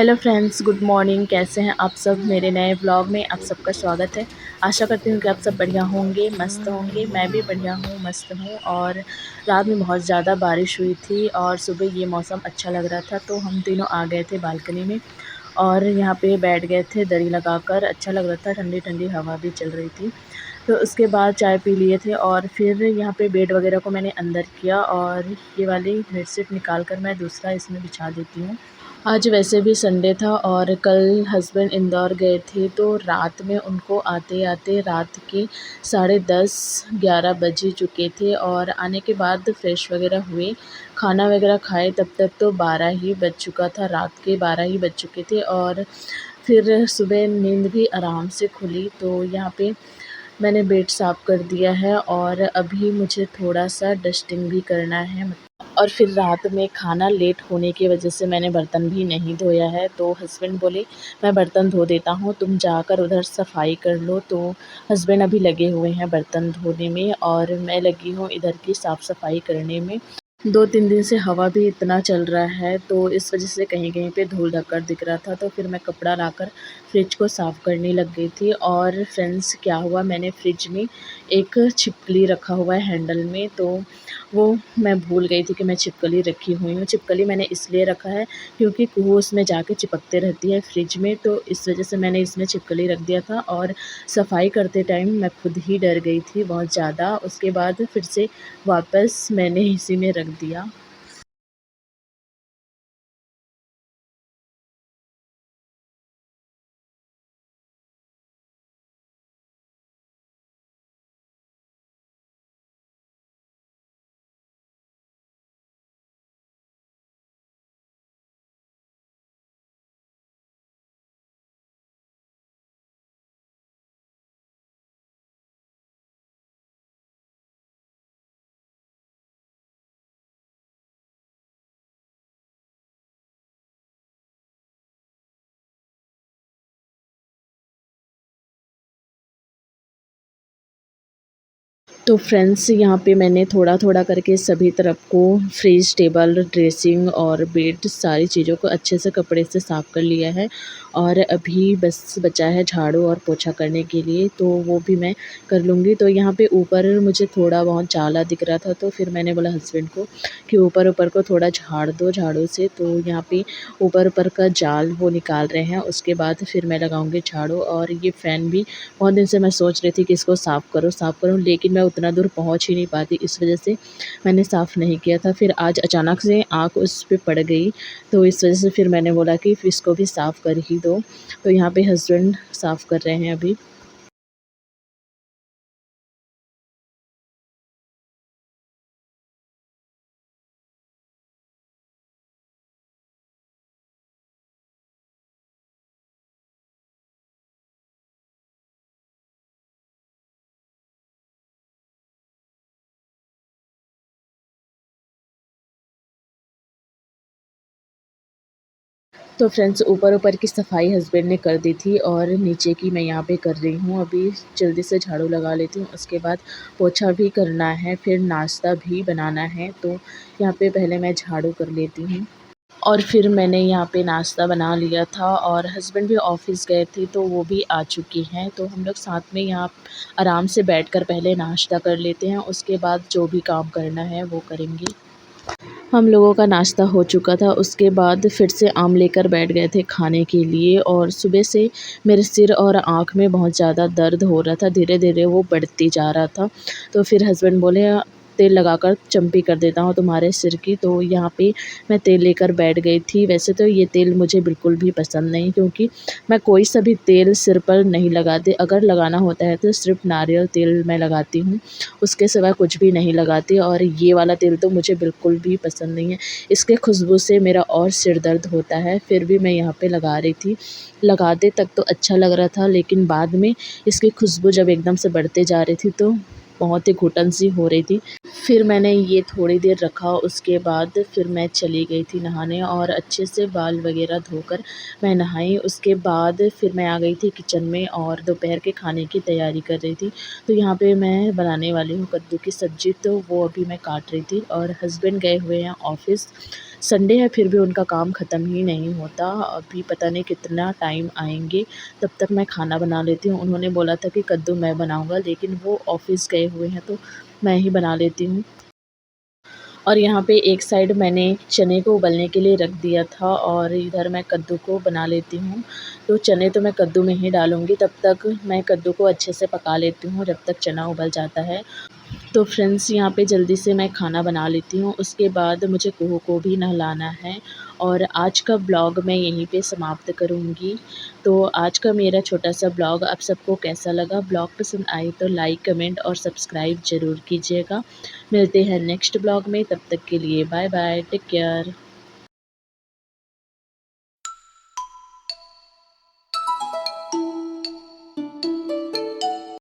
Hello friends, good morning. कैसे हैं आप सब? मेरे नए ब्लॉग में आप सबका स्वागत है। आशा करती हूँ कि आप सब बढ़िया होंगे, मस्त होंगे। मैं भी बढ़िया हूँ, मस्त हूँ। और रात में बहुत ज़्यादा बारिश हुई थी और सुबह ये मौसम अच्छा लग रहा था, तो हम तीनों आ गए थे बालकनी में और यहाँ पे बैठ गए थे दरी लगाकर। अच्छा लग रहा था, ठंडी ठंडी हवा भी चल रही थी। तो उसके बाद चाय पी लिए थे और फिर यहाँ पे बेड वगैरह को मैंने अंदर किया और ये वाली बेडशीट निकाल कर मैं दूसरा इसमें बिछा देती हूँ। आज वैसे भी संडे था और कल हस्बैंड इंदौर गए थे, तो रात में उनको आते-आते रात के 10:30-11 बज ही चुके थे और आने के बाद फ्रेश वगैरह हुए, खाना वगैरह खाए, तब तक तो 12 ही बज चुका था, रात के 12 ही बज चुके थे। और फिर सुबह नींद भी आराम से खुली। तो यहाँ पे मैंने बेड साफ़ कर दिया है और अभी मुझे थोड़ा-सा डस्टिंग भी करना है। और फिर रात में खाना लेट होने की वजह से मैंने बर्तन भी नहीं धोया है, तो हस्बैंड बोले मैं बर्तन धो देता हूँ, तुम जाकर उधर सफाई कर लो। तो हस्बैंड अभी लगे हुए हैं बर्तन धोने में और मैं लगी हूँ इधर की साफ़ सफाई करने में। 2-3 दिन से हवा भी इतना चल रहा है, तो इस वजह से कहीं-कहीं पे धूल-धक्कड़ दिख रहा था, तो फिर मैं कपड़ा लाकर फ्रिज को साफ़ करने लग गई थी। और फ्रेंड्स, क्या हुआ, मैंने फ्रिज में एक छिपकली रखा हुआ है हैंडल में, तो वो मैं भूल गई थी कि मैं छिपकली रखी हुई हूँ। छिपकली मैंने इसलिए रखा है क्योंकि कुहू उसमें जाके चिपकते रहती है फ्रिज में, तो इस वजह से मैंने इसमें छिपकली रख दिया था। और सफाई करते टाइम मैं खुद ही डर गई थी बहुत ज़्यादा। उसके बाद फिर से वापस मैंने इसी में रख दिया। तो फ्रेंड्स, यहाँ पे मैंने थोड़ा-थोड़ा करके सभी तरफ को फ्रिज, टेबल, ड्रेसिंग और बेड सारी चीज़ों को अच्छे से कपड़े से साफ़ कर लिया है। और अभी बस बचा है झाड़ू और पोछा करने के लिए, तो वो भी मैं कर लूँगी। तो यहाँ पे ऊपर मुझे थोड़ा बहुत जाला दिख रहा था, तो फिर मैंने बोला हस्बैंड को कि ऊपर-ऊपर को थोड़ा झाड़ दो झाड़ू से। तो यहाँ पे ऊपर-ऊपर का जाल वो निकाल रहे हैं, उसके बाद फिर मैं लगाऊँगी झाड़ू। और ये फ़ैन भी बहुत दिन से मैं सोच रही थी कि इसको साफ़ करूँ, लेकिन मैं उतना दूर पहुँच ही नहीं पाती, इस वजह से मैंने साफ़ नहीं किया था। फिर आज अचानक से आँख उस पे पड़ गई, तो इस वजह से फिर मैंने बोला कि इसको भी साफ़ कर ही दो। तो यहाँ पे हस्बैंड साफ़ कर रहे हैं अभी। तो फ्रेंड्स, ऊपर-ऊपर की सफाई हस्बैंड ने कर दी थी और नीचे की मैं यहाँ पे कर रही हूँ। अभी जल्दी से झाड़ू लगा लेती हूँ, उसके बाद पोछा भी करना है, फिर नाश्ता भी बनाना है, तो यहाँ पे पहले मैं झाड़ू कर लेती हूँ। और फिर मैंने यहाँ पे नाश्ता बना लिया था और हस्बैंड भी ऑफ़िस गए थे, तो वो भी आ चुके हैं। तो हम लोग साथ में यहाँ आराम से बैठकर पहले नाश्ता कर लेते हैं, उसके बाद जो भी काम करना है वो करेंगे। हम लोगों का नाश्ता हो चुका था, उसके बाद फिर से आम लेकर बैठ गए थे खाने के लिए। और सुबह से मेरे सिर और आँख में बहुत ज़्यादा दर्द हो रहा था, धीरे-धीरे वो बढ़ती जा रहा था। तो फिर हस्बैंड बोले तेल लगाकर चम्पी कर देता हूँ तुम्हारे सिर की। तो यहाँ पे मैं तेल लेकर बैठ गई थी। वैसे तो ये तेल मुझे बिल्कुल भी पसंद नहीं, क्योंकि मैं कोई सा भी तेल सिर पर नहीं लगाती। अगर लगाना होता है तो सिर्फ़ नारियल तेल मैं लगाती हूँ, उसके सिवा कुछ भी नहीं लगाती। और ये वाला तेल तो मुझे बिल्कुल भी पसंद नहीं है। इसके खुशबू से मेरा और सिर दर्द होता है, फिर भी मैं यहाँ पे लगा रही थी। लगाते तक तो अच्छा लग रहा था, लेकिन बाद में इसकी खुशबू जब एकदम से बढ़ते जा रही थी, तो बहुत ही घुटन सी हो रही थी। फिर मैंने ये थोड़ी देर रखा, उसके बाद फिर मैं चली गई थी नहाने और अच्छे से बाल वगैरह धोकर मैं नहाई। उसके बाद फिर मैं आ गई थी किचन में और दोपहर के खाने की तैयारी कर रही थी। तो यहाँ पे मैं बनाने वाली हूँ कद्दू की सब्ज़ी, तो वो अभी मैं काट रही थी और हस्बैंड गए हुए हैं ऑफ़िस। संडे है फिर भी उनका काम ख़त्म ही नहीं होता। अभी पता नहीं कितना टाइम आएँगे, तब तक मैं खाना बना लेती हूँ। उन्होंने बोला था कि कद्दू मैं बनाऊँगा, लेकिन वो ऑफ़िस गए हुए हैं तो मैं ही बना लेती हूँ। और यहाँ पे एक साइड मैंने चने को उबलने के लिए रख दिया था और इधर मैं कद्दू को बना लेती हूँ। तो चने तो मैं कद्दू में ही डालूँगी, तब तक मैं कद्दू को अच्छे से पका लेती हूँ जब तक चना उबल जाता है। तो फ्रेंड्स यहाँ पे जल्दी से मैं खाना बना लेती हूँ, उसके बाद मुझे कुहू को भी नहलाना है और आज का ब्लॉग मैं यहीं पे समाप्त करूँगी। तो आज का मेरा छोटा-सा ब्लॉग आप सबको कैसा लगा? ब्लॉग पसंद आए तो लाइक, कमेंट और सब्सक्राइब ज़रूर कीजिएगा। मिलते हैं नेक्स्ट ब्लॉग में, तब तक के लिए बाय बाय, टेक केयर।